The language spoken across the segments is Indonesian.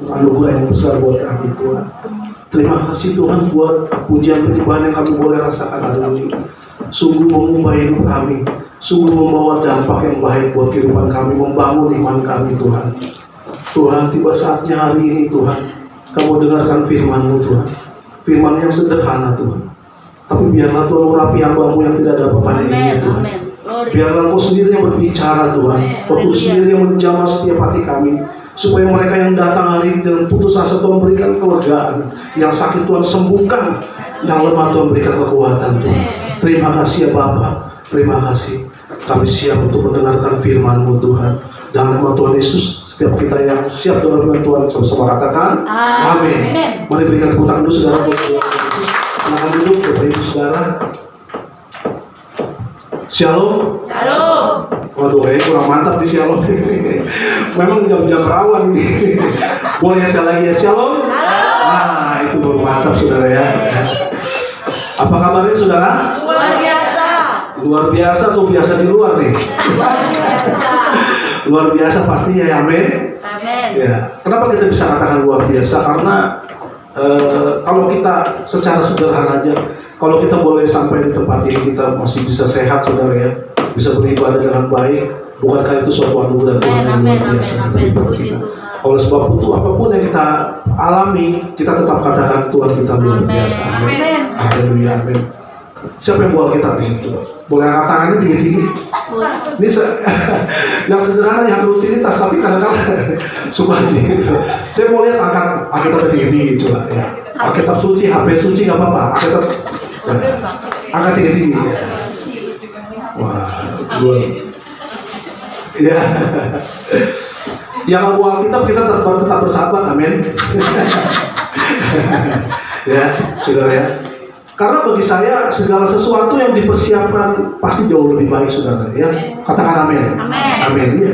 anugerah yang besar buat kami Tuhan. Terima kasih Tuhan buat pujian penyembahan yang kami boleh rasakan hari ini. Sungguh mengubah hidup kami, sungguh membawa dampak yang baik buat kehidupan kami, membangun iman kami Tuhan. Tuhan, tiba saatnya hari ini Tuhan, kamu dengarkan firman-Mu Tuhan, firman yang sederhana Tuhan. Tapi biarlah Tuhan urapi hamba-Mu yang tidak ada apa-apa ini Tuhan. Biarlah Engkau sendiri yang berbicara Tuhan, Engkau sendiri yang menjamah setiap hati kami, supaya mereka yang datang hari ini dengan putus asa Tuhan berikan kelegaan, yang sakit Tuhan sembuhkan, yang lemah Tuhan berikan kekuatan Tuhan. Terima kasih ya Bapa, terima kasih. Kami siap untuk mendengarkan firman-Mu Tuhan. Dalam nama Tuhan Yesus, setiap kita yang siap dengan firman Tuhan sama-sama katakan amin. Mari berikan tepuk tangan dulu saudara. Silakan duduk Bapak Ibu Saudara. Shalom. Shalom. Waduh, kurang mantap di shalom ini. Memang jam-jam rawan ini. Boleh sekali lagi ya, shalom. Nah, itu baru mantap saudara ya. Apa kabarnya saudara? Luar biasa. Luar biasa tuh, biasa di luar nih. Luar biasa. Luar biasa pastinya ya, amin. Amin. Ya, kenapa kita bisa katakan luar biasa? Karena kalau kita secara sederhana aja, kalau kita boleh sampai di tempat ini, kita masih bisa sehat saudara ya, bisa beribadah dengan baik. Bukankah itu suatu anugerah Tuhan yang luar biasa bagi kita? Oleh sebab itu apapun yang kita alami, kita tetap katakan Tuhan kita luar biasa. Amin. Haleluya, amin. Siapa yang bawa kita di situ? Boleh angkat tangannya tinggi-tinggi. Ini yang sederhana, yang rutinitas, tapi kadang-kadang suka gitu. Saya mau lihat angkat Alkitab tinggi-tinggi coba ya. Alkitab suci, HP suci nggak apa-apa. Alkitab angkat tinggi-tinggi. Ya. Wah, gue. Ya. Yang bawa Alkitab kita tetap bersahabat, amin. Ya, saudara ya. Karena bagi saya segala sesuatu yang dipersiapkan pasti jauh lebih baik saudara ya. Katakan amin. Amin ya.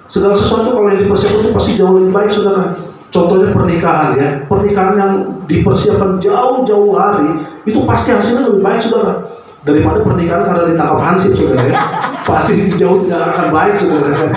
Segala sesuatu kalau yang dipersiapkan itu pasti jauh lebih baik saudara. Contohnya pernikahan ya. Pernikahan yang dipersiapkan jauh-jauh hari itu pasti hasilnya lebih baik saudara. Daripada pernikahan karena ditangkap hansip saudara ya. Pasti jauh tidak akan baik saudara.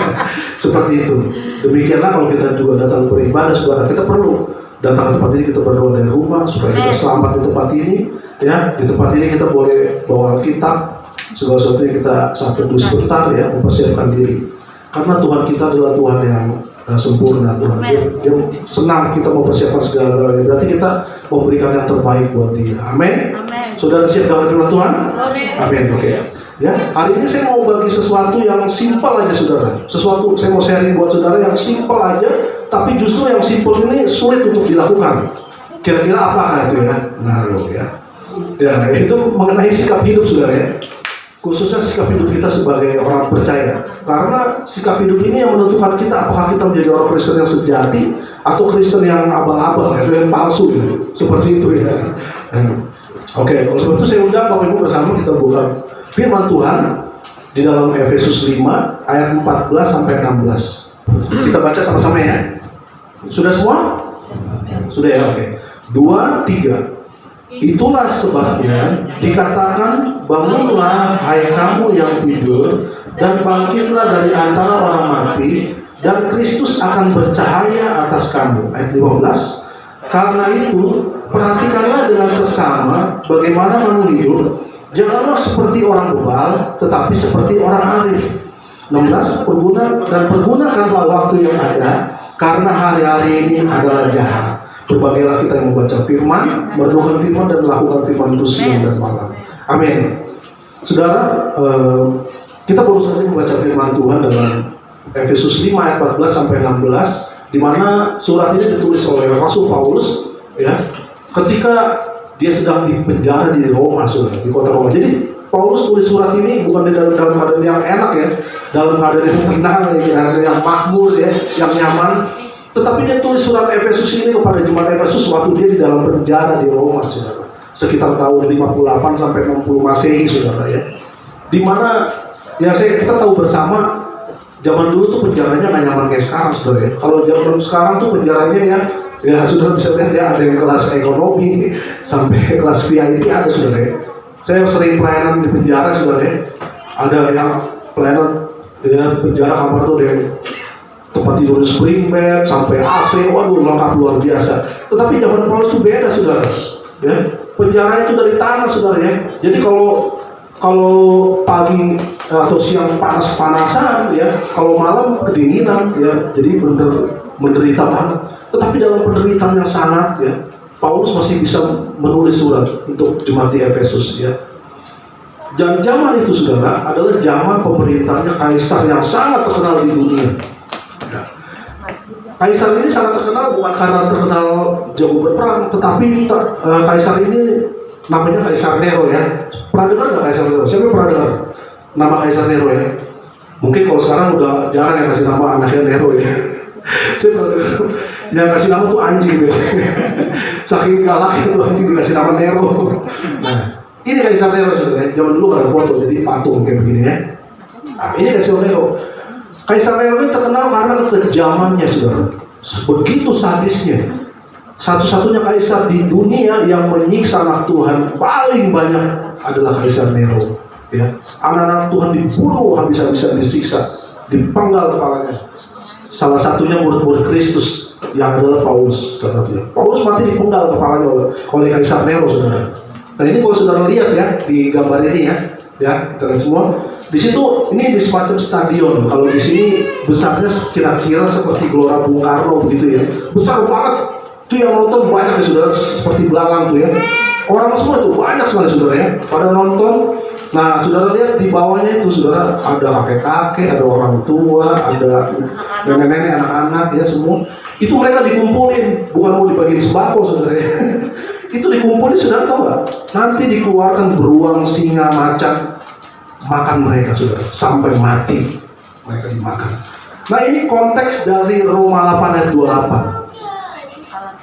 Seperti itu. Demikianlah kalau kita juga datang beribadah saudara, kita perlu datang ke tempat ini, kita berdoa dari rumah supaya kita selamat di tempat ini ya. Di tempat ini kita boleh bawa kitab, segala sesuatu yang kita sampai dulu sebentar ya, mempersiapkan diri. Karena Tuhan kita adalah Tuhan yang sempurna Tuhan. Dia senang kita mempersiapkan segala-galanya. Berarti kita memberikan yang terbaik buat Dia. Amin. Saudara siap dengan firman Tuhan? Amin. Oke. Ya, hari ini saya mau bagi sesuatu yang simpel aja saudara. Sesuatu saya mau sharing buat saudara yang simpel aja, tapi justru yang simpel ini sulit untuk dilakukan. Kira-kira apakah itu ya? Nah, ya. Ya, itu mengenai sikap hidup saudara ya. Khususnya sikap hidup kita sebagai orang percaya. Karena sikap hidup ini yang menentukan kita apakah kita menjadi orang Kristen yang sejati atau Kristen yang abal-abal, yang palsu gitu. Seperti itu ya. Oke, kalau seperti itu saya undang Bapak Ibu bersama kita buka firman Tuhan di dalam Efesus 5 ayat 14 sampai 16. Kita baca sama-sama ya. Sudah semua? Sudah ya, oke. 2, 3. Itulah sebabnya dikatakan, bangunlah hai kamu yang tidur, dan bangkitlah dari antara orang mati, dan Kristus akan bercahaya atas kamu. Ayat 15. Karena itu perhatikanlah dengan sesama bagaimana kamu hidup. Janganlah seperti orang bebal, tetapi seperti orang arif. 16. Pergunakanlah waktu yang ada, karena hari-hari ini adalah jahat. Berbagailah kita yang membaca firman, merenungkan firman, dan melakukan firman itu siang dan malam. Amin. Saudara, kita baru saja membaca firman Tuhan dalam Efesus 5 ayat 14 sampai 16, di mana surat ini ditulis oleh Rasul Paulus, ya, ketika dia sedang dipenjara di Roma, saudara, di kota Roma. Jadi Paulus tulis surat ini bukan dalam keadaan yang enak ya, dalam keadaan yang tenang, yang makmur ya, yang nyaman. Tetapi dia tulis surat Efesus ini kepada jemaat Efesus waktu dia di dalam penjara di Roma, saudara. Sekitar tahun 58 sampai 60 Masehi, saudara ya. Di mana ya kita tahu bersama zaman dulu tuh penjaranya nggak nyaman kayak sekarang, saudara ya. Kalau zaman sekarang tuh penjaranya ya saudara bisa lihat ya, ada yang kelas ekonomi sampai kelas VIP ada, saudara ya. Saya sering pelayanan di penjara, saudara ya. Ada yang pelayanan di penjara kamar tuh ada yang tempat tidur spring bed sampai AC, waduh lengkap luar biasa. Tetapi zaman Paulus itu beda, saudara. Ya, penjara itu dari tanah, saudara ya. Jadi kalau pagi atau siang panas-panasan ya, kalau malam kedinginan ya, jadi benar menderita banget. Tetapi dalam penderitaan yang sangat ya, Paulus masih bisa menulis surat untuk jemaat di Efesus ya. Dan zaman itu, saudara, adalah zaman pemerintahnya kaisar yang sangat terkenal di dunia. Ya. Kaisar ini sangat terkenal bukan karena terkenal jago berperang, tetapi kaisar ini namanya Kaisar Nero ya. Pernah dengar nggak Kaisar Nero? Siapa pernah dengar nama Kaisar Nero ya? Mungkin kalau sekarang udah jarang yang kasih nama anaknya Nero ya. Saya pernah dengar yang kasih nama tuh anjing biasanya. Saking galaknya tuh anjing dikasih nama Nero. Nah, ini Kaisar Nero sebenarnya. Zaman dulu ada foto jadi patung kayak begini ya. Nah, ini Kaisar Nero. Kaisar Nero ini terkenal karena kekejamannya, saudara. Begitu sadisnya. Satu-satunya kaisar di dunia yang menyiksa anak Tuhan paling banyak adalah Kaisar Nero. Ya, anak-anak Tuhan dibunuh habis-habisan, disiksa, dipenggal kepalanya. Salah satunya murid-murid Kristus yang adalah Paulus. Paulus mati dipenggal kepalanya oleh Kaisar Nero, saudara. Nah ini kalau saudara lihat ya di gambar ini ya kita lihat semua. Di situ ini di semacam stadion. Kalau di sini besarnya kira-kira seperti Gelora Bung Karno begitu ya, besar banget. Itu yang nonton banyak ya, saudara, seperti belalang tuh ya. Orang semua itu banyak sekali, saudara ya, pada nonton. Nah, saudara lihat di bawahnya itu, saudara, ada kakek-kakek, ada orang tua, ada nenek-nenek, anak-anak ya semua. Itu mereka dikumpulin, bukan mau dibagiin sembako, saudara ya. Itu dikumpulin, saudara tahu nggak? Nanti dikeluarkan beruang, singa, macan, makan mereka, saudara, sampai mati mereka dimakan. Nah, ini konteks dari Roma 8 ayat 28.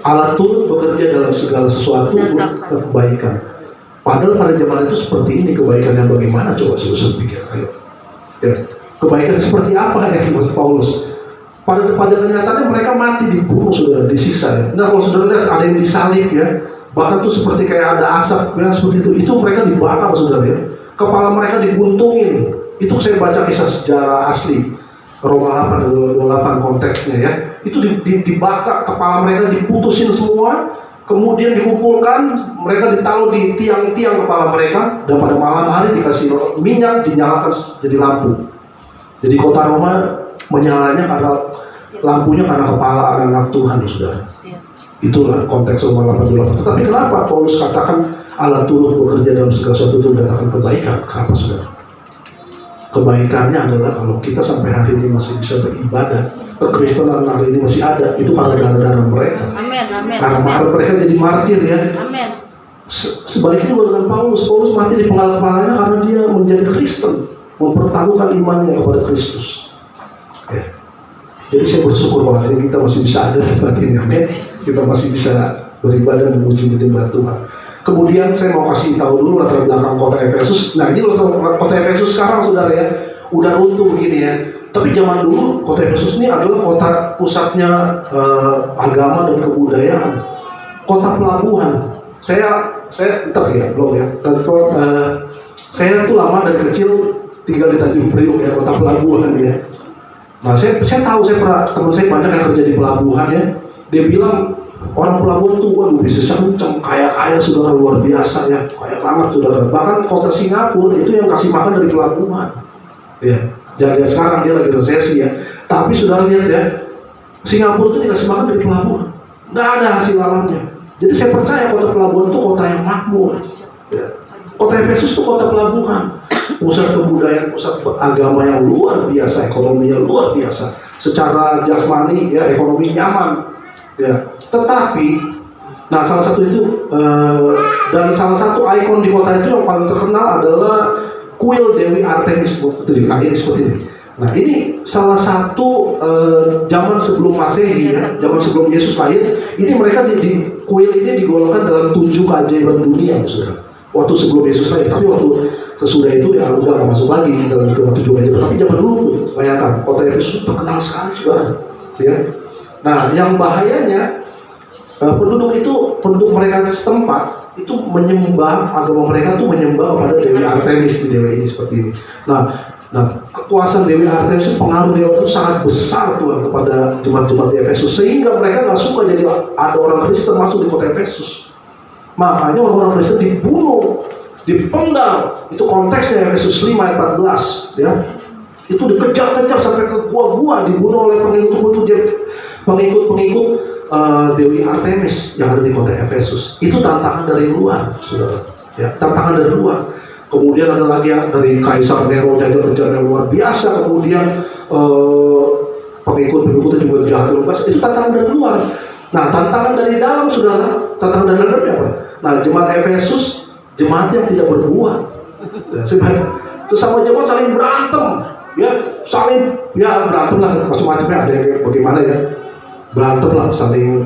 Allah turut bekerja dalam segala sesuatu untuk kebaikan. Padahal pada zaman itu seperti ini, kebaikan yang bagaimana? Coba saudara pikir, ayo. Ya, kebaikan seperti apa ya Mas Paulus? Pada kenyataannya mereka mati dibunuh, saudara, disiksa ya. Nah kalau saudara lihat ada yang disalib ya, bahkan tuh seperti kayak ada asap ya, seperti itu mereka dibakar, saudara ya. Kepala mereka dibuntungin. Itu saya baca kisah sejarah asli. Roma 8 konteksnya ya, itu dibakar, kepala mereka diputusin semua, kemudian dikumpulkan, mereka ditaruh di tiang-tiang kepala mereka, dan pada malam hari dikasih minyak, dinyalakan jadi lampu. Jadi kota Roma menyalanya karena lampunya karena kepala anak-anak Tuhan, saudara. Itulah konteks Roma 8:28. Tetapi kenapa Paulus katakan Allah turut bekerja dalam segala sesuatu untuk mendatangkan kebaikan? Kenapa, saudara? Kebaikannya adalah kalau kita sampai hari ini masih bisa beribadah, kekristenan hari ini masih ada, itu karena darah-darah mereka. Amin, amin. Karena mereka jadi martir ya. Amin. Sebaliknya juga dengan Paulus mati di penggal kepalanya karena dia menjadi Kristen, mempertaruhkan imannya kepada Kristus. Ya. Jadi saya bersyukur bahwa hari ini kita masih bisa ada di tempat ini, amin. Kita masih bisa beribadah dan memuji Tuhan. Kemudian saya mau kasih tahu dulu latar belakang kota Efesus. Nah ini kota Efesus sekarang, saudara ya, udah runtuh begini ya. Tapi zaman dulu kota Efesus ini adalah kota pusatnya agama dan kebudayaan, kota pelabuhan. Saya entar ya belum ya. Saya tuh lama dari kecil tinggal di Tanjung Priok ya, kota pelabuhan ya. Nah saya tahu, teman saya banyak yang kerja di pelabuhan ya. Dia bilang orang pelabuhan tuh waduh bisnisnya kencang, kaya saudara, luar biasa ya, kaya banget saudara. Bahkan kota Singapura itu yang kasih makan dari pelabuhan. Ya, jangan lihat sekarang dia lagi resesi ya. Tapi saudara lihat ya, Singapura itu dikasih makan dari pelabuhan, nggak ada hasil alamnya. Jadi saya percaya kota pelabuhan itu kota yang makmur. Ya. Kota Efesus itu kota pelabuhan, pusat kebudayaan, pusat agama yang luar biasa, ekonominya luar biasa. Secara jasmani ya, ekonomi nyaman. Ya, tetapi, nah salah satu itu dan salah satu ikon di kota itu yang paling terkenal adalah kuil Dewi Artemis Putri. Nah ini seperti ini. Nah ini salah satu zaman sebelum Masehi ya, zaman sebelum Yesus lahir. Ini mereka di kuil ini digolongkan dalam 7 keajaiban dunia, saudara. Waktu sebelum Yesus lahir, tapi waktu sesudah itu ya udah nggak masuk lagi dalam 7 keajaiban. Tapi zaman dulu, bayangkan kota Efesus terkenal sekali, saudara. Ya. Nah, yang bahayanya penduduk mereka setempat itu menyembah, agama mereka tuh menyembah kepada Dewi Artemis, Dewi ini seperti ini. Nah, Nah, kekuasaan Dewi Artemis itu, pengaruh Dewa itu sangat besar Tuhan kepada jemaat-jemaat di Efesus, sehingga mereka nggak suka jadi ada orang Kristen masuk di kota Efesus. Makanya orang-orang Kristen dibunuh, dipenggal. Itu konteksnya Efesus 5 ayat 14, ya. Itu dikejar-kejar sampai ke gua-gua, dibunuh oleh pengikut-pengikut Dewi Artemis yang ada di kota Efesus. Itu tantangan dari luar, saudara. Ya, tantangan dari luar. Kemudian ada lagi yang dari Kaisar Nero, jajar-jajar yang luar biasa. Kemudian pengikut-pengikutnya juga jahat luar biasa. Itu tantangan dari luar. Nah, tantangan dari dalam, saudara. Tantangan dari dalam apa? Nah, jemaat Efesus, jemaat yang tidak berbuah. Ya, terus sama jemaat saling berantem, ya, saling ya berantem lah, macam-macamnya, ada yang bagaimana ya, berantem lah, saling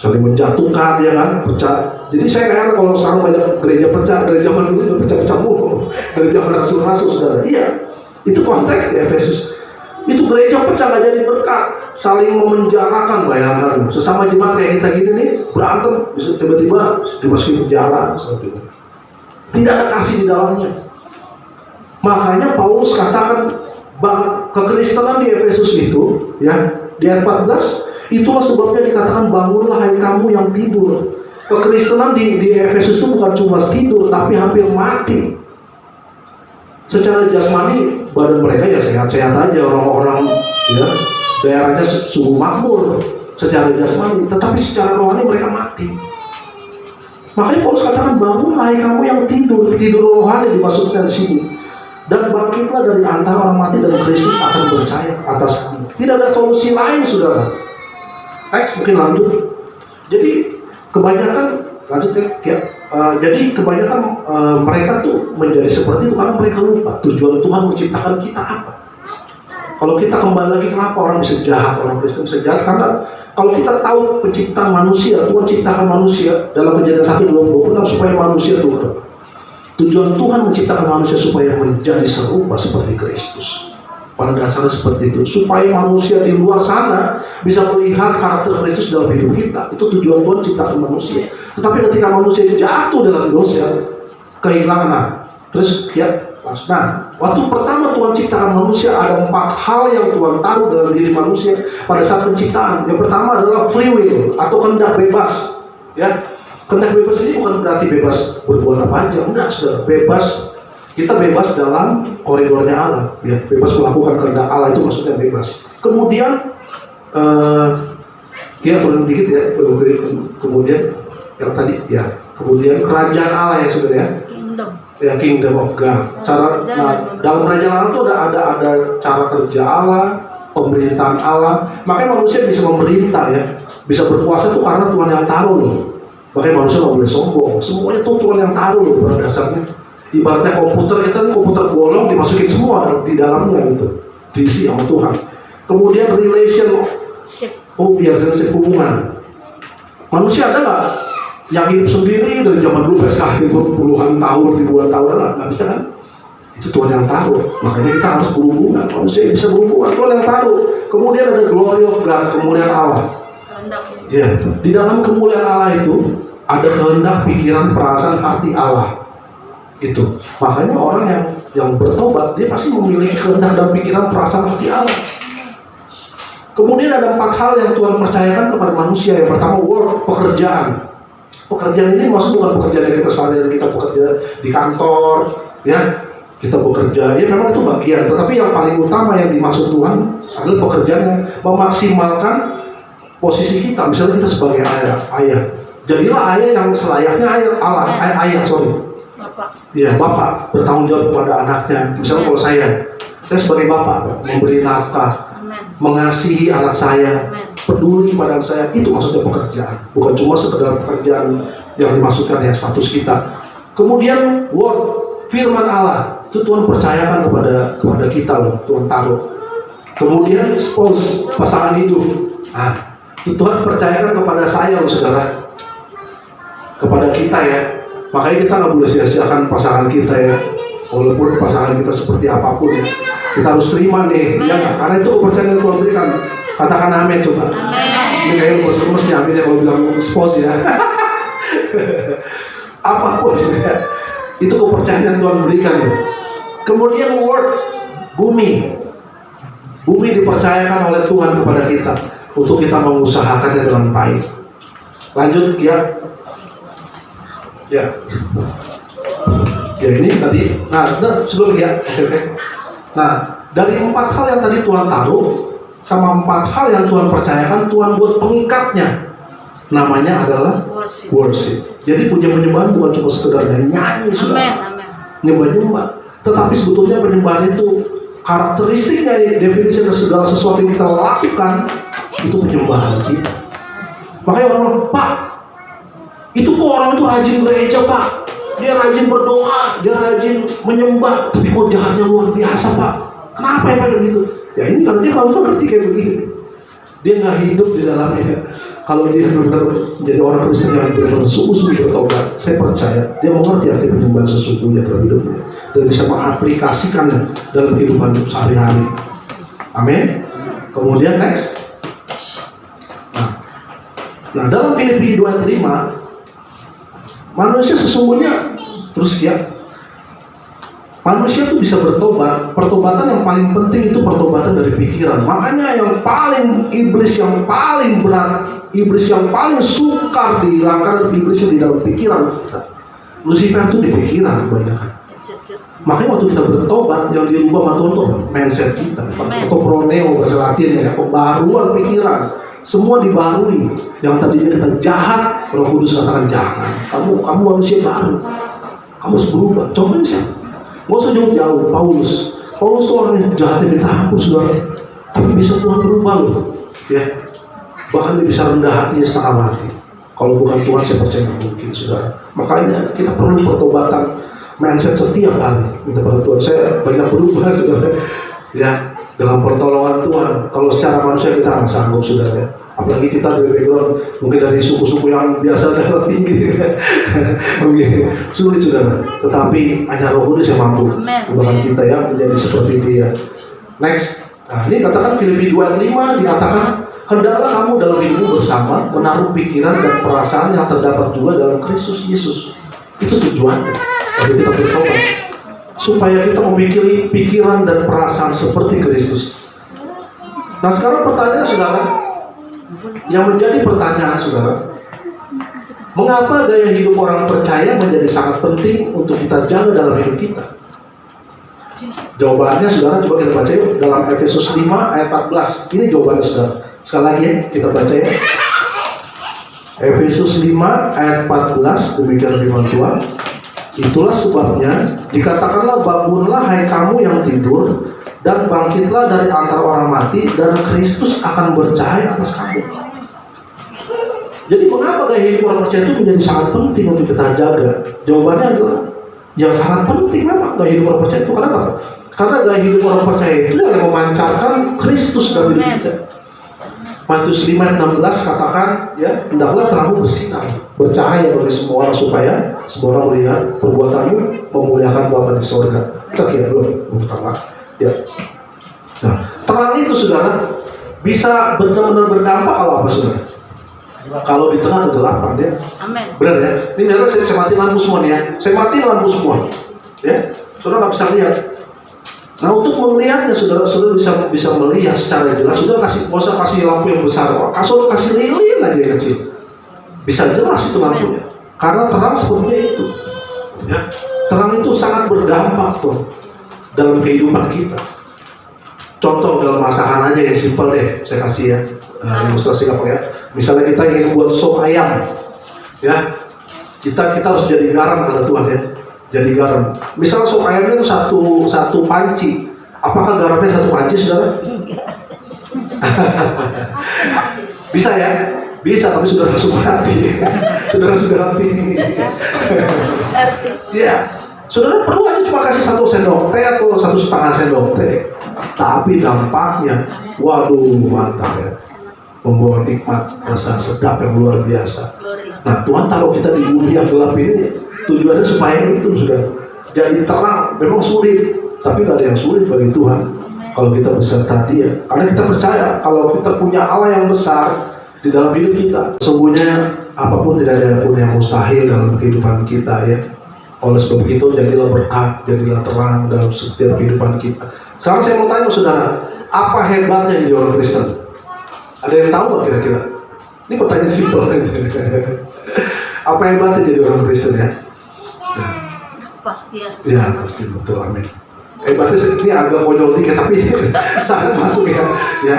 menjatuhkan, ya kan, pecah. Jadi saya heran kalau sekarang banyak gereja pecah. Dari zaman dulu udah pecah-pecah mulu, dari zaman rasul-rasul, saudara. Iya, itu konteks di Efesus. Itu gereja pecah, nggak jadi berkat, saling memenjarakan, bayangkan. Sesama jemaat kayak kita gini nih, berantem, bisa tiba-tiba dimasukin penjara, seperti itu. Tidak ada kasih di dalamnya. Makanya Paulus katakan kekristenan di Efesus itu, ya, di ayat 14, itulah sebabnya dikatakan bangunlah hai kamu yang tidur. Kekristenan di Efesus itu bukan cuma tidur, tapi hampir mati. Secara jasmani badan mereka ya sehat-sehat aja, orang-orang ya daerahnya sungguh makmur secara jasmani, tetapi secara rohani mereka mati. Makanya Paulus katakan bangunlah hai kamu yang tidur rohani dimaksudkan di sini. Dan bangkitlah dari antara orang mati dan Kristus akan percaya atas kamu. Tidak ada solusi lain, saudara. Mungkin lanjut. Jadi kebanyakan lanjut ya. Jadi kebanyakan mereka tuh menjadi seperti itu karena mereka lupa tujuan Tuhan menciptakan kita apa. Kalau kita kembali lagi, kenapa orang bisa jahat, orang Kristen bisa jahat? Karena kalau kita tahu pencipta manusia, Tuhan ciptakan manusia dalam Kejadian 1:26 supaya manusia Tuhan. Tujuan Tuhan menciptakan manusia supaya menjadi serupa seperti Kristus. Pada dasarnya seperti itu, supaya manusia di luar sana bisa melihat karakter Kristus dalam hidup kita. Itu tujuan Tuhan ciptakan manusia. Tetapi ketika manusia jatuh dalam dosa, kehilangan. Terus ya, nah, waktu pertama Tuhan ciptakan manusia, ada 4 hal yang Tuhan taruh dalam diri manusia pada saat penciptaan. Yang pertama adalah free will atau kehendak bebas. Ya, kehendak bebas ini bukan berarti bebas berbuat apa aja, enggak, saudara. Bebas, kita bebas dalam koridornya Allah, ya, bebas melakukan kehendak Allah, itu maksudnya bebas. Kemudian turun dikit ya, kemudian yang tadi ya, kemudian kerajaan Allah ya, saudara ya. Ya, kingdom of God. Dalam kerajaan Allah itu ada cara kerja Allah, pemerintahan Allah. Makanya manusia bisa memerintah ya, bisa berkuasa itu karena Tuhan yang taruh loh. Makanya manusia nggak boleh sombong. Semuanya tuh Tuhan yang taruh loh pada dasarnya. Ibaratnya komputer, kita komputer bolong dimasukin semua di dalamnya gitu, diisi sama Tuhan. Kemudian relationship, hubungan. Manusia ada nggak yang hidup sendiri dari zaman dulu sampai itu puluhan tahun, ribuan tahun, nggak bisa kan? Itu Tuhan yang taruh. Makanya kita harus berhubungan. Manusia bisa berhubungan, Tuhan yang taruh. Kemudian ada glory of God, kemuliaan Allah. Ya, di dalam kemuliaan Allah itu ada kehendak, pikiran, perasaan, hati Allah. Itu makanya orang yang bertobat, dia pasti memiliki kehendak dan pikiran, perasaan, hati Allah. Kemudian ada 4 hal yang Tuhan percayakan kepada manusia. Yang pertama, work, pekerjaan. Pekerjaan ini maksud bukan pekerjaan yang kita sadar, kita bekerja di kantor, ya, kita bekerja, ya memang itu bagian. Tetapi yang paling utama yang dimaksud Tuhan adalah pekerjaan yang memaksimalkan posisi kita. Misalnya kita sebagai ayah, jadilah ayah yang selayaknya ayah, ya, bapak bertanggung jawab kepada anaknya. Misalnya kalau saya sebagai bapak memberi nafkah, mengasihi anak saya, peduli pada saya, itu maksudnya pekerjaan. Bukan cuma sekedar pekerjaan yang dimaksudkan ya status kita. Kemudian word, firman Allah, itu Tuhan percayakan kepada kita loh, Tuhan taruh. Kemudian spouse, pasangan hidup, nah, itu Tuhan percayakan kepada saya loh, saudara, kepada kita ya. Makanya kita nggak boleh sia-siakan pasangan kita ya, walaupun pasangan kita seperti apapun ya, kita harus terima nih, ya, karena itu kepercayaan yang Tuhan berikan. Katakan amin coba. Amin. Ini kayak lemes nih aminnya kalau bilang spouse ya. Apapun ya, itu kepercayaan yang Tuhan berikan ya. Kemudian word, bumi. Bumi dipercayakan oleh Tuhan kepada kita untuk kita mengusahakannya dengan baik. Lanjut ya. Ya. Ya ini tadi. Nah, sebelum ya. Oke. Nah, dari 4 hal yang tadi Tuhan taruh sama 4 hal yang Tuhan percayakan, Tuhan buat pengikatnya. Namanya adalah worship. Jadi puja penyembahan bukan cuma sekedar nyanyi, sudah nyembah-nyembah. Tetapi sebetulnya penyembahan itu karakteristiknya, definisi dari segala sesuatu yang kita lakukan itu penyembahan kita. Makanya orang, Pak, itu kok orang itu rajin gereja, Pak, dia rajin berdoa, dia rajin menyembah, tapi kok jahatnya luar biasa, Pak. Kenapa ya Pak begitu? Ya ini karena dia kalau ngerti kayak begini, dia nggak hidup di dalamnya. Kalau dia benar-benar menjadi orang Kristen yang benar-benar sungguh-sungguh bertobat, saya percaya dia mengerti arti penyembahan sesungguhnya dalam hidupnya dan bisa mengaplikasikannya dalam kehidupan sehari-hari. Amin. Kemudian next. Nah dalam Filipi 2 ayat 5, manusia sesungguhnya terus ya, manusia itu bisa bertobat. Pertobatan yang paling penting itu pertobatan dari pikiran. Makanya yang paling iblis yang paling berat, iblis yang paling sukar dihilangkan, iblis yang di dalam pikiran kita. Lucifer itu di pikiran kebanyakan. Makanya waktu kita bertobat, yang dirubah sama Tuhan itu mindset kita, atau proneo bahasa Latin ya, pembaruan pikiran. Semua dibarui. Yang tadinya kita jahat, Roh Kudus katakan jangan. Kamu manusia baru. Kamu harus berubah. Contohnya siapa? Gak usah jauh-jauh. Paulus orang yang jahatnya minta ampun, saudara. Tapi bisa Tuhan berubah loh. Ya. Bahkan dia bisa rendah hatinya setengah mati. Kalau bukan Tuhan, saya percaya nggak mungkin, saudara. Makanya kita perlu pertobatan mindset setiap hari. Kita pada Tuhan. Saya banyak berubah, saudara. Ya, dengan pertolongan Tuhan. Kalau secara manusia kita nggak sanggup, saudara. Apalagi kita dari background mungkin dari suku-suku yang biasa darah tinggi, mungkin sulit, saudara. Tetapi hanya Roh Kudus yang mampu membuat kita ya menjadi seperti dia. Next. Nah, ini katakan Filipi 2 ayat 5 dikatakan, hendaklah kamu dalam hidupmu bersama menaruh pikiran dan perasaan yang terdapat juga dalam Kristus Yesus. Itu tujuannya. Jadi kita bertobat supaya kita memiliki pikiran dan perasaan seperti Kristus. Nah sekarang pertanyaan saudara, yang menjadi pertanyaan saudara, mengapa gaya hidup orang percaya menjadi sangat penting untuk kita jaga dalam hidup kita? Jawabannya saudara, coba kita baca yuk dalam Efesus 5 ayat 14. Ini jawabannya saudara. Sekali lagi ya, kita baca ya. Efesus 5 ayat 14, demikian firman Tuhan. Itulah sebabnya dikatakanlah, bangunlah hai kamu yang tidur, dan bangkitlah dari antara orang mati, dan Kristus akan bercahaya atas kamu. Jadi mengapa gaya hidup orang percaya itu menjadi sangat penting untuk kita jaga? Jawabannya adalah yang sangat penting memang gaya hidup orang percaya itu. Kenapa? Karena gaya hidup orang percaya itu yang memancarkan Kristus dalam hidup kita. Matius 5 ayat 16 katakan ya, hendaklah terangmu bersinar, bercahaya bagi semua orang supaya semua orang melihat perbuatanmu memuliakan Bapa di surga. Kita lihat dulu pertama ya. Nah, terang itu saudara bisa benar-benar berdampak kalau apa saudara? Kalau di tengah kegelapan ya. Amin. Benar ya. Ini benar saya mati lampu semua nih ya. Saya mati lampu semua. Ya. Saudara nggak bisa lihat. Nah untuk melihatnya saudara bisa melihat secara jelas. Saudara nggak usah kasih lampu yang besar. Saudara kasih lilin aja yang kecil. Bisa jelas itu lampunya. Karena terang sepertinya itu. Ya. Terang itu sangat berdampak tuh dalam kehidupan kita. Contoh dalam masakan aja yang simpel deh. Saya kasih ya. Ilustrasi apa ya? Misalnya kita ingin buat sop ayam, ya kita harus jadi garam kata Tuhan ya, jadi garam. Misal sop ayamnya itu satu panci, apakah garamnya satu panci saudara? Bisa ya? Bisa, tapi sudah langsung mati. Sudah mati. Ya, saudara perlu aja cuma kasih 1 sendok teh atau 1,5 sendok teh, tapi dampaknya, waduh mantap ya. Membawa nikmat, rasa sedap yang luar biasa. Nah Tuhan taruh kita di bumi yang gelap ini tujuannya supaya itu sudah jadi terang. Memang sulit, tapi gak ada yang sulit bagi Tuhan kalau kita beserta Dia. Karena kita percaya kalau kita punya Allah yang besar di dalam hidup kita, sesungguhnya apapun tidak ada pun yang mustahil dalam kehidupan kita ya. Oleh sebab itu, jadilah berkat, jadilah terang dalam setiap kehidupan kita. Sekarang saya mau tanya saudara, apa hebatnya jadi orang Kristen? Ada yang tahu nggak kira-kira? Ini pertanyaan simpel. Apa hebatnya jadi orang Kristen ya? Pasti ya. Ya, pasti betul, amin. Hebatnya ini agak konyol dikit, tapi sangat masuk ya. Ya,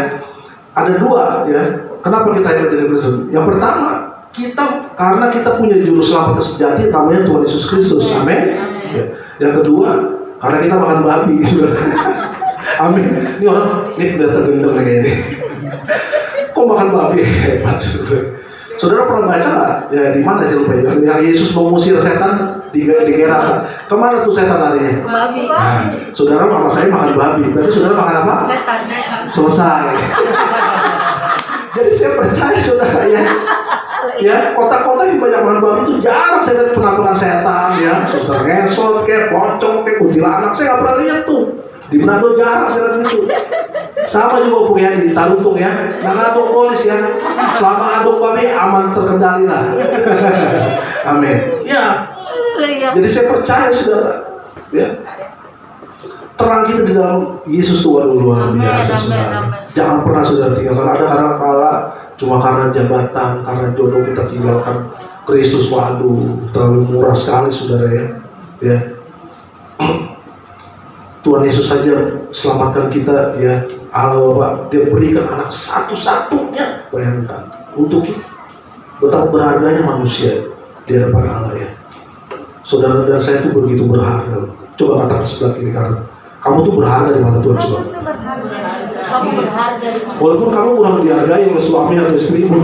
ada dua ya. Kenapa kita hebat jadi Kristen? Yang pertama, karena kita punya juru selamat sejati, namanya Tuhan Yesus Kristus, amin. Ya. Yang kedua, karena kita makan babi, amin. Ini orang ini udah tergendam kayak ini. Kok makan babi? Hebat, saudara pernah baca nggak? Ya di mana sih lupa ya? Yang Yesus mengusir setan di Gerasa. Kemana tuh setan larinya? Babi. Nah, saudara sama saya makan babi. Berarti saudara makan apa? Setan. Selesai. Jadi saya percaya saudara ya kota-kota yang banyak makan babi itu jarang saya lihat penampilan setan ya. Suster ngesot kayak pocong kayak kuntilanak, saya nggak pernah lihat tuh. Di Manado jarang saya lihat itu. Sama juga punya di Tarutung ya. Nggak ngaduk polis ya. Selama aduk babi aman terkendali lah. Amin. Ya. Jadi saya percaya saudara. Ya. Terang kita di dalam Yesus itu luar biasa saudara. Jangan pernah saudara tinggalkan. Ada kadang-kala cuma karena jabatan, karena jodoh kita tinggalkan Kristus. Waduh, terlalu murah sekali saudara ya. Ya. Tuhan Yesus saja selamatkan kita ya. Allah Bapa, Dia berikan anak satu-satunya, bayangkan, untuk kita. Betapa berharganya manusia di hadapan Allah ya. Saudara dan saya itu begitu berharga. Coba katakan sebelah kiri kanan, kamu tuh berharga di mata Tuhan. Coba. Kamu berharga. Walaupun kamu kurang dihargai oleh suami atau istrimu,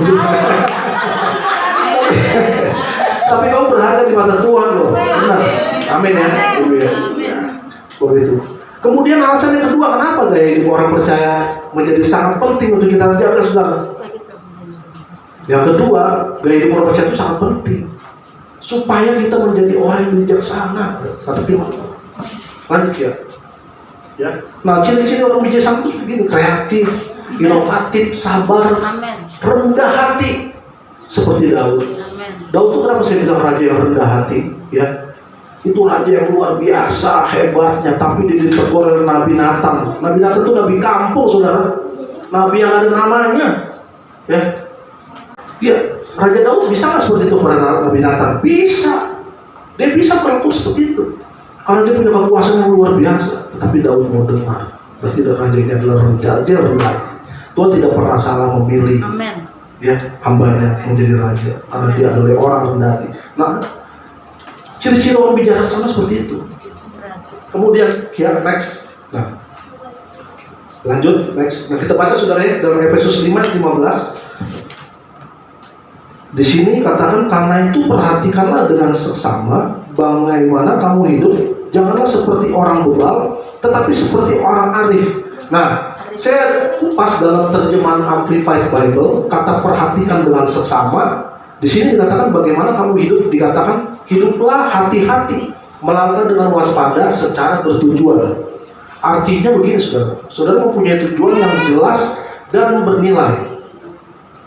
tapi kamu berharga di mata Tuhan loh. Benar. Amin ya. Begitu. Kemudian alasan yang kedua, kenapa gaya hidup orang percaya menjadi sangat penting untuk kita jaga, saudara? Yang kedua, gaya hidup orang percaya itu sangat penting supaya kita menjadi orang yang bijaksana. Kata firman. Lanjut ya. Ya. Nah, ciri-ciri orang bijaksana itu begini: kreatif, inovatif, sabar, rendah hati, seperti Daud. Daud itu kenapa saya bilang raja yang rendah hati? Ya. Itu raja yang luar biasa hebatnya, tapi dia ditegur oleh Nabi Nathan. Nabi Nathan itu nabi kampung, saudara. Nabi yang ada namanya. Ya, Raja Daud bisa nggak seperti itu pada Nabi Nathan? Bisa. Dia bisa berlaku seperti itu karena dia punya kekuasaan yang luar biasa. Tapi Daud mau dengar. Berarti raja ini adalah raja rendah. Tuhan tidak pernah salah memilih. Amen. Ya, hambanya menjadi raja karena dia adalah orang rendah hati. Nah, ciri-ciri orang bijaksana seperti itu. Kemudian ya, next. Nah, lanjut next. Nah, kita baca saudara ya dalam Efesus 5:15. Di sini katakan, karena itu perhatikanlah dengan seksama bagaimana kamu hidup. Janganlah seperti orang bebal, tetapi seperti orang arif. Nah, saya kupas dalam terjemahan Amplified Bible kata perhatikan dengan seksama. Di sini dikatakan bagaimana kamu hidup, dikatakan hiduplah hati-hati, melangkah dengan waspada secara bertujuan. Artinya begini saudara, saudara mempunyai tujuan yang jelas dan bernilai.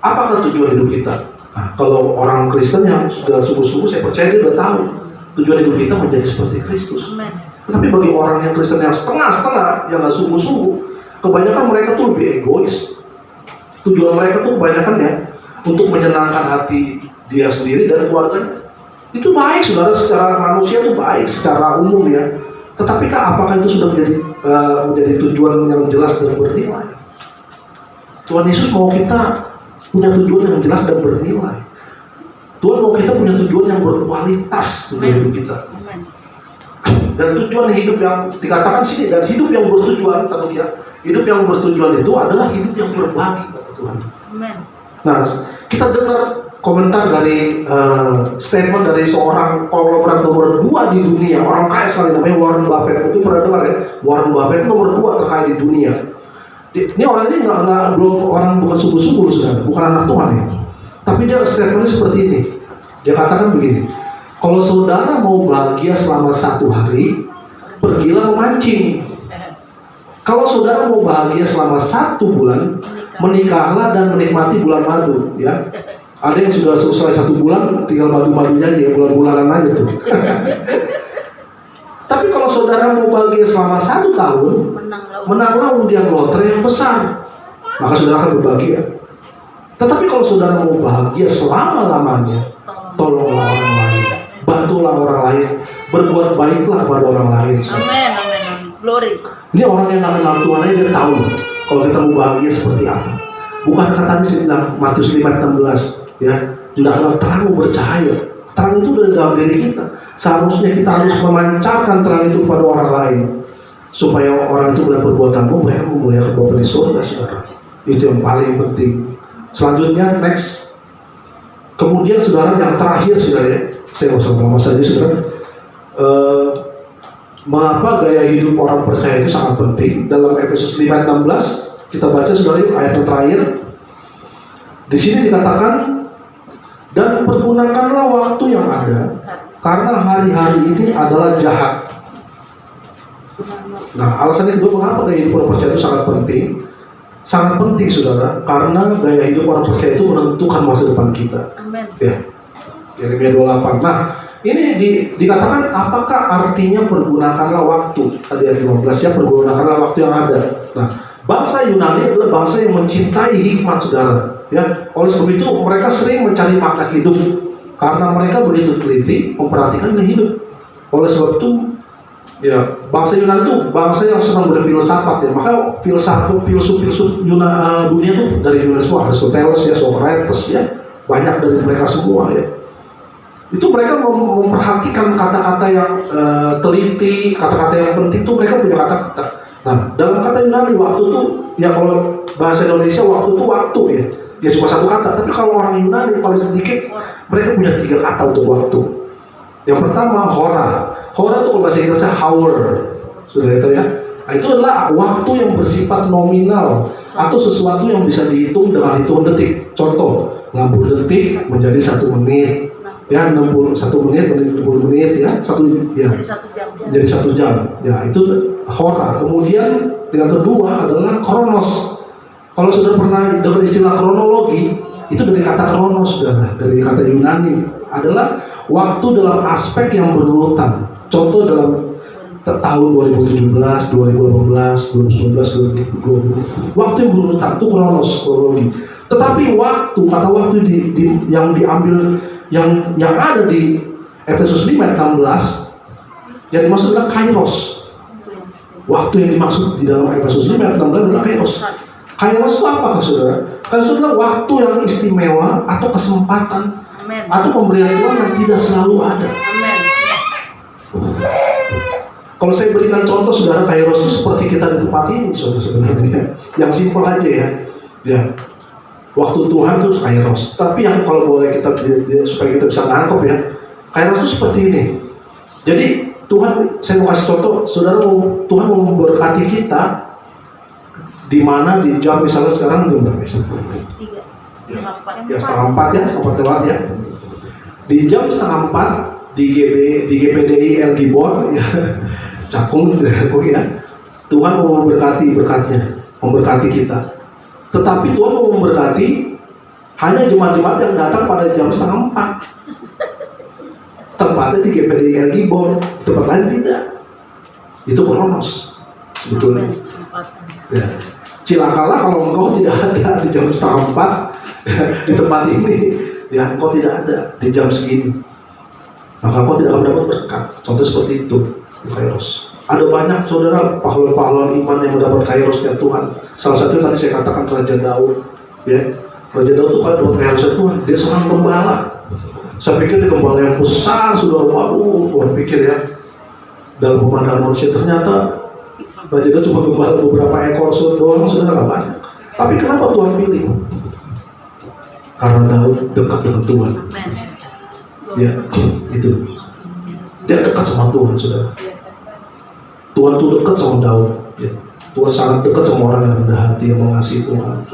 Apakah tujuan hidup kita? Nah, kalau orang Kristen yang sudah sungguh-sungguh, saya percaya dia sudah tahu tujuan hidup kita menjadi seperti Kristus. Tetapi bagi orang yang Kristen yang setengah-setengah, yang nggak sungguh-sungguh, kebanyakan mereka tuh lebih egois. Tujuan mereka tuh kebanyakan ya untuk menyenangkan hati dia sendiri dan keluarganya. Itu baik saudara, secara manusia itu baik secara umum ya. Tetapi apakah itu sudah menjadi tujuan yang jelas dan bernilai? Tuhan Yesus mau kita punya tujuan yang jelas dan bernilai. Tuhan mau kita punya tujuan yang berkualitas dalam hidup kita. Dan tujuan hidup yang dikatakan sini, dan hidup yang bertujuan, kata dia, hidup yang bertujuan itu adalah hidup yang berbagi, kata Tuhan. Nah, kita dengar komentar dari statement dari seorang konglomerat nomor 2 di dunia, orang kaya sekali, namanya Warren Buffett. Mungkin pernah dengar ya, Warren Buffett nomor 2 terkaya di dunia. Ini orang ini belum orang bukan sungguh-sungguh saudara, bukan anak Tuhan ya. Tapi dia statementnya seperti ini. Dia katakan begini, kalau saudara mau bahagia selama 1 hari, pergilah memancing. Kalau saudara mau bahagia selama 1 bulan, menikahlah dan menikmati bulan madu, ya. Ada yang sudah selesai 1 bulan, tinggal madu-madunya aja, bulan-bulanan aja tuh. Tetapi kalau saudara mau bahagia selama 1 tahun, menanglah undian lotre yang besar, maka saudara akan berbahagia. Tetapi kalau saudara mau bahagia selama-lamanya, tolonglah orang lain, bantulah orang lain, berbuat baiklah kepada orang lain. Amin, amin, amin. Glory. Ini orang yang nggak kenal Tuhan aja dia tahu kalau kita mau bahagia seperti apa. Bukan kata sih bilang Matius 5:16 ya, hendaklah terang bercahaya. Terang itu dari dalam diri kita. Seharusnya kita harus memancarkan terang itu kepada orang lain supaya orang itu melihat perbuatanmu, mereka memuliakan Bapa di surga, saudara. Itu yang paling penting. Selanjutnya next. Kemudian saudara yang terakhir saudara ya, saya nggak usah ngomong saja saudara. Mengapa gaya hidup orang percaya itu sangat penting? Dalam Efesus 5:16 kita baca saudara ayat yang terakhir. Di sini dikatakan, dan pergunakanlah waktu yang ada, karena hari-hari ini adalah jahat. Nah, alasannya kedua mengapa gaya hidup orang percaya itu sangat penting? Sangat penting saudara, karena gaya hidup orang percaya itu menentukan masa depan kita. Amin. Ya, Yeremia 28. Nah, ini dikatakan apakah artinya pergunakanlah waktu? Tadi ayat 15 ya, pergunakanlah waktu yang ada. Nah, bangsa Yunani adalah bangsa yang mencintai hikmat saudara. Ya, oleh sebab itu mereka sering mencari makna hidup karena mereka begitu teliti memperhatikan hidup. Oleh sebab itu, ya bangsa Yunani itu bangsa yang senang berfilsafat ya. Maka filsuf dunia itu dari Yunani semua, Aristoteles ya, Socrates ya, banyak dari mereka semua ya. Itu mereka memperhatikan kata-kata yang teliti, kata-kata yang penting itu mereka punya kata-kata. Nah, dalam kata Yunani waktu itu ya, kalau bahasa Indonesia waktu itu waktu ya. Ya cuma 1 kata, tapi kalau orang Yunani paling sedikit mereka punya 3 kata untuk waktu. Yang pertama hora. Hora itu kalau bahasa Inggrisnya hour, sudah itu ya. Nah, itu adalah waktu yang bersifat nominal atau sesuatu yang bisa dihitung dengan hitungan detik. Contoh, 60 detik menjadi 1 menit, ya 61 menit menjadi 60 menit ya, jadi 1 jam. Ya itu hora. Kemudian yang kedua adalah kronos. Kalau sudah pernah dengar istilah kronologi, itu dari kata kronos, saudara, dari kata Yunani, adalah waktu dalam aspek yang berurutan. Contoh dalam tahun 2017, 2018, 2019, 2020, waktu yang berurutan itu kronologi. Tetapi kata waktu yang diambil yang ada di Efesus 5:16 yang dimaksud adalah kairos. Waktu yang dimaksud di dalam Efesus 5:16 adalah kairos. Kairos itu apa saudara? Kairos adalah waktu yang istimewa atau kesempatan. Amen. Atau pemberian Tuhan yang tidak selalu ada. Amen. Kalau saya berikan contoh saudara, kairos itu seperti kita di tempat ini saudara sebenarnya. Yang simpel aja ya. Ya. Waktu Tuhan itu kairos. Tapi yang kalau boleh kita supaya kita bisa nangkep ya, kairos itu seperti ini. Jadi Tuhan, saya mau kasih contoh, saudara Tuhan mau memberkati kita di mana di jam misalnya sekarang jam berapa? 3. Ya 3:30 ya, sempat lewat ya. Di jam 3:30 di GPDI El Gibor ya, Cakung ya. Tuhan mau memberkati berkatnya, memberkati kita. Tetapi Tuhan mau memberkati hanya jemaat-jemaat yang datang pada jam 3:30. Tempatnya di GPDI El Gibor, tempat lain tidak. Itu kronos. Betul. Ya. Cilakalah kalau engkau tidak ada di jam 3:30 di tempat ini, ya engkau tidak ada di jam segini, maka engkau tidak akan mendapat berkat. Contoh seperti itu, kairos. Ada banyak saudara pahlawan-pahlawan iman yang mendapat kairosnya Tuhan. Salah satunya tadi saya katakan Raja Daud, ya. Raja Daud itu kan dapat kairosnya Tuhan. Dia seorang gembala. Saya pikir dia gembala yang besar, saudara. Waduh, Tuhan pikir ya. Dalam pemandangan manusia ternyata Raja Daud cuma gembala beberapa ekor doang, saudara, nggak banyak. Tapi kenapa Tuhan pilih? Karena Daud dekat dengan Tuhan. Ya, itu. Dia dekat sama Tuhan, saudara. Tuhan tuh dekat sama Daud. Ya. Tuhan sangat dekat sama orang yang rendah hati, yang mengasihi Tuhan.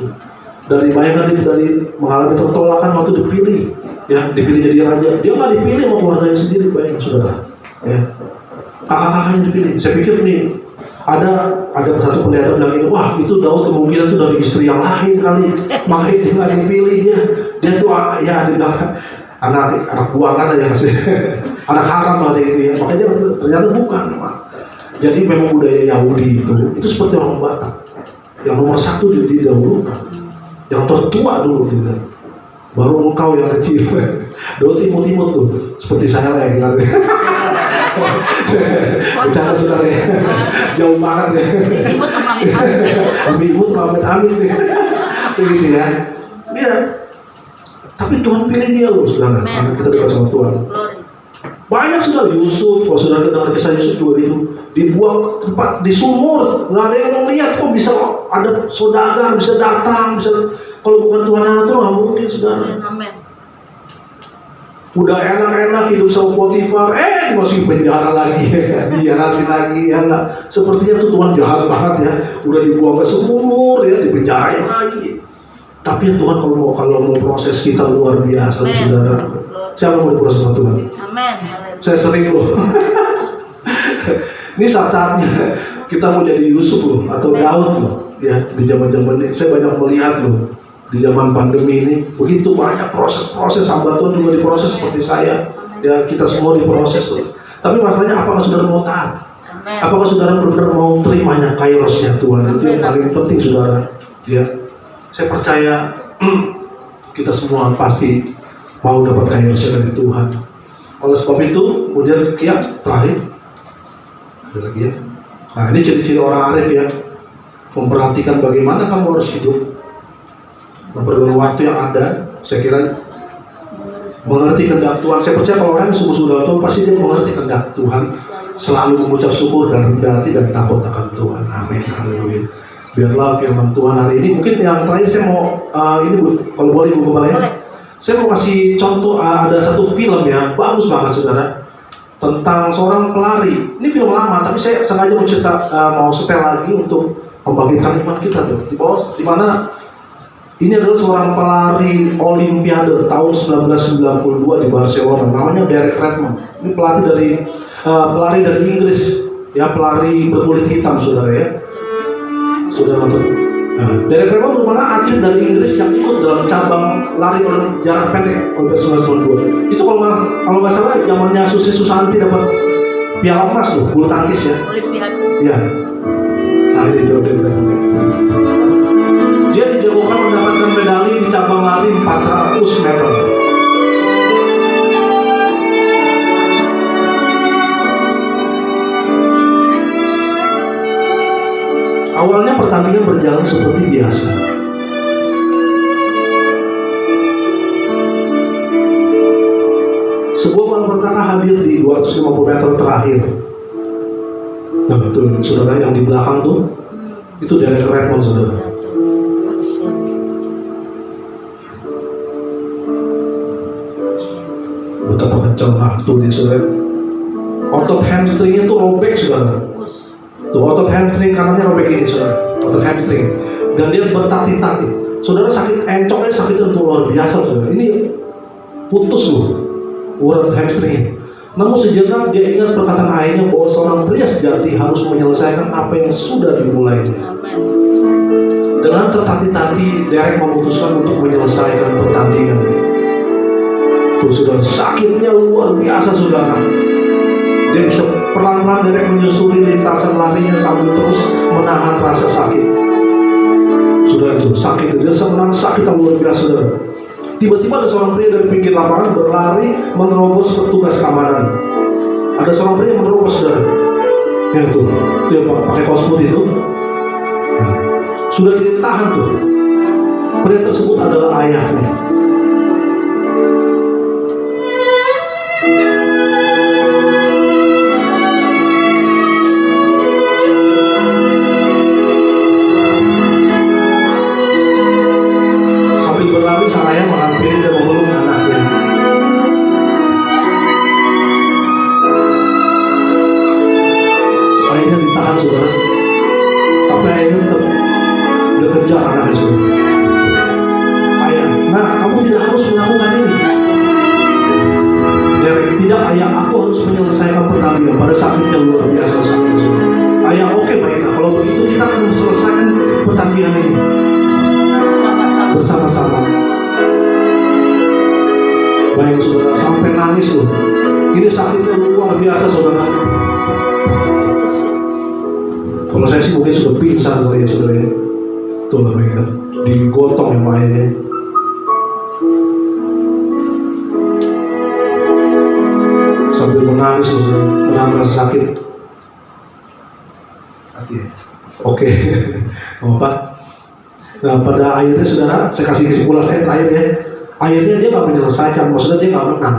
Dari bayangkan dia dari mengalami pertolakan waktu dipilih, ya, dipilih jadi raja. Dia nggak dipilih sama keluarganya sendiri, bayangkan saudara. Ya, kakak-kakaknya dipilih. Saya pikir nih. Ada satu pendeta bilang ini, wah itu Daud kemungkinan itu dari istri yang lain kali, makanya dia nggak dipilih dia tuh ya dibilang anak buangan aja kasih anak haram lah itu ya, makanya ternyata bukan Pak. Jadi memang budaya Yahudi itu seperti orang Batak, yang nomor satu didahulukan, yang tertua dulu tidak, baru engkau yang kecil. Dulu timut tuh seperti saya lah yang bilang. Bicara saudara ya, jauh banget ya. Imut sama amit-amit. Imut sama amit-amit nih, segitu ya. Iya. Tapi Tuhan pilih dia loh saudara, karena kita dekat sama Tuhan. Glory. Banyak sudah Yusuf, kalau saudara dengar kisah Yusuf juga itu dibuang ke tempat di sumur, nggak ada yang mau lihat kok bisa ada saudagar bisa datang, bisa kalau bukan Tuhan yang atur nggak mungkin saudara. Amin. Udah enak-enak hidup sama Potifar, masih penjara lagi, dihianatin lagi ya nggak? Sepertinya tuh Tuhan jahat banget ya, udah dibuang ke sumur ya, dipenjarain lagi. Tapi Tuhan kalau mau proses kita luar biasa, Amen. saudara. Siapa mau diproses sama Tuhan? Amin. Saya sering loh. Ini saat-saatnya kita mau jadi Yusuf loh, atau Daud loh, ya di zaman-zaman ini. Saya banyak melihat loh di zaman pandemi ini begitu banyak proses hamba Tuhan juga diproses seperti saya. Ya kita semua diproses loh. Tapi masalahnya apakah saudara mau taat? Amin. Apakah saudara benar-benar mau terimanya kairosnya Tuhan? Itu yang paling penting saudara. Ya, saya percaya kita semua pasti mau dapat kairosnya dari Tuhan. Oleh sebab itu, kemudian sekian terakhir. Ada lagi ya. Nah ini ciri-ciri orang arif ya. Memperhatikan bagaimana kamu harus hidup. Mempergunakan waktu yang ada. Saya kira mengerti kehendak Tuhan. Saya percaya kalau orang yang sungguh-sungguh dalam Tuhan pasti dia mengerti kehendak Tuhan. Selalu mengucap syukur dan rendah hati dan takut akan Tuhan. Amin. Haleluya. Biarlah firman Tuhan hari ini. Mungkin yang terakhir saya mau ini Bu, kalau boleh Bu Kepala ya. Saya mau kasih contoh, ada satu film ya, bagus banget saudara, tentang seorang pelari. Ini film lama, tapi saya sengaja mau cerita, mau setel lagi untuk membangkitkan iman kita tuh. Di mana ini adalah seorang pelari Olimpiade tahun 1992 di Barcelona, namanya Derek Redmond. Ini pelari dari Inggris, ya pelari berkulit hitam saudara ya. Saudara nonton. Nah, Derek Redmond merupakan atlet dari Inggris yang ikut dalam cabang lari jarak pendek Olimpiade 1992. Itu kalau nggak salah zamannya Susi Susanti dapat piala emas loh, bulu tangkis ya. Olimpiade. Iya. Nah ini Derek Redmond. Dia dijagokan mendapatkan medali di cabang lari 400 meter. Awalnya pertandingan berjalan seperti biasa. Sebuah malapetaka hadir di 250 meter terakhir. Nah betul, saudara yang di belakang tuh, itu Derek Redmond saudara. Betapa kencang waktu dia saudara. Otot hamstringnya tuh robek saudara. Tuh otot hamstring kanannya robek ini saudara, otot hamstring, dan dia bertati-tati. Saudara sakit encoknya sakitnya luar biasa saudara. Ini putus loh urat hamstringnya. Namun sejenak dia ingat perkataan ayahnya bahwa seorang pria sejati harus menyelesaikan apa yang sudah dimulainya. Dengan tertati-tati Derek memutuskan untuk menyelesaikan pertandingan. Tuh saudara, sakitnya luar biasa saudara. Dia bisa pelan-pelan Derek menyusuri lintasan larinya sambil terus menahan rasa sakit. Saudara itu sakit, dia senang sakit yang luar biasa saudara. Tiba-tiba ada seorang pria dari pinggir lapangan berlari menerobos petugas keamanan. Ada seorang pria yang menerobos saudara. Ya itu, dia pakai kaos putih itu. Nah, sudah ditahan tuh. Pria tersebut adalah ayahnya. biasa saudara. Kalau saya sih mungkin sudah pingsan kali ya saudara ya. Tuh lah mereka digotong yang mainnya. Sambil menangis saudara, menahan rasa sakit. Hati ya. Oke, apa? Nah pada akhirnya saudara, saya kasih kesimpulan terakhir ya. Akhirnya dia nggak menyelesaikan, maksudnya dia nggak menang.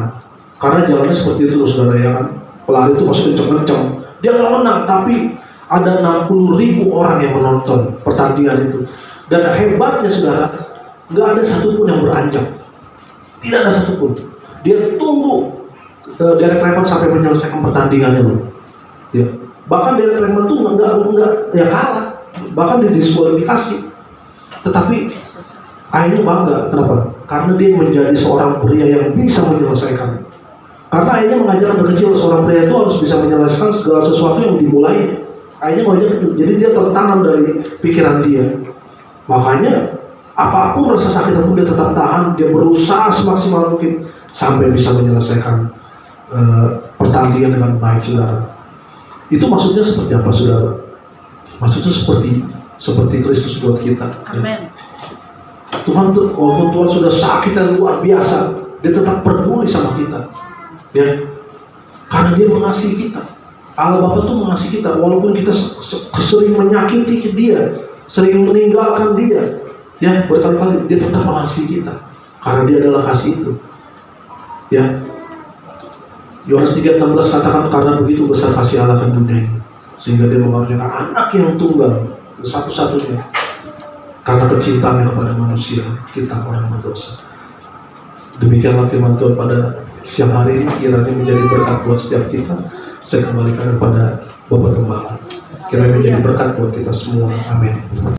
Karena jalannya seperti itu saudara ya kan. Pelari itu masih kenceng-kenceng. Dia nggak menang, tapi ada 60.000 orang yang menonton pertandingan itu. Dan hebatnya saudara, nggak ada satupun yang beranjak. Tidak ada satupun. Dia tunggu Derek Raymond sampai menyelesaikan pertandingannya loh. Ya. Bahkan Derek Raymond tuh nggak ya kalah. Bahkan didiskualifikasi. Tetapi akhirnya bangga. Kenapa? Karena dia menjadi seorang pria yang bisa menyelesaikan. Karena akhirnya mengajarkan dari kecil seorang pria itu harus bisa menyelesaikan segala sesuatu yang dimulai. Akhirnya mengajar itu. Jadi dia tertanam dari pikiran dia. Makanya apapun rasa sakit pun dia tetap tahan. Dia berusaha semaksimal mungkin sampai bisa menyelesaikan pertandingan dengan baik saudara. Itu maksudnya seperti apa saudara? Maksudnya seperti Kristus buat kita. Amin. Tuhan tuh, walaupun Tuhan sudah sakit dan luar biasa, dia tetap peduli sama kita, ya, karena dia mengasihi kita. Allah Bapa tuh mengasihi kita, walaupun kita sering menyakiti dia, sering meninggalkan dia, ya, berkali-kali dia tetap mengasihi kita, karena dia adalah kasih itu, ya. Yohanes 3:16 katakan karena begitu besar kasih Allah akan dunia ini, sehingga dia mengaruniakan anak yang tunggal satu-satunya. Karena kecintaannya kepada manusia, kita orang berdosa. Demikianlah firman Tuhan pada siang hari ini, kiranya menjadi berkat buat setiap kita. Saya kembalikan kepada Bapak Gembala, kiranya menjadi berkat buat kita semua. Amin.